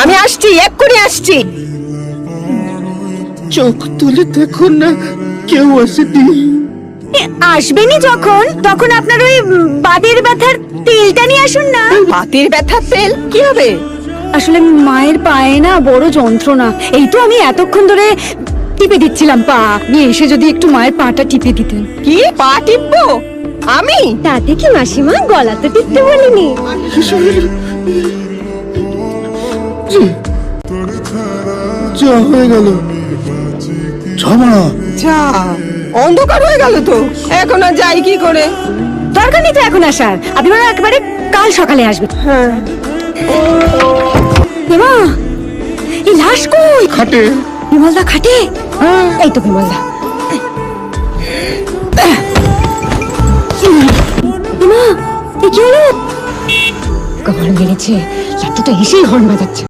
আমি আসছি, এক্ষুনি আসছি। চোখ তুলে দেখুন না, কেউ আসেনি। আসবেনি যখন, তখন আপনার ওই বাতের ব্যথার তেলটা নিয়ে আসুন না। বাতের ব্যথার তেল কি হবে? আসলে মায়ের পায়ে না বড় যন্ত্রণা, এই তো আমি এতক্ষণ ধরে টিপে দিচ্ছিলাম পা। আপনি এসে যদি একটু মায়ের পাটা টিপে দিতেন। কি পা টিপবো আমি? তাতে কি মাসিমা, গলা তো টিপতে বলিনি। যা হয়ে গেল, ঝামেলা। যা, অন্ধকার হয়ে গেল তো, এখন আর যাই কি করে? দরকার নেই তো এখন আসার, আপনি বরং একেবারে কাল সকালে আসবেন। হ্যাঁ, এমা, এই লাশ কই? খাটে। বিমলদা খাটে? এই তো বিমলদা। এমা, এ কি হলো? কখন মেরেছে, লাট্টুটা এসেই হর্ন বাজাচ্ছে।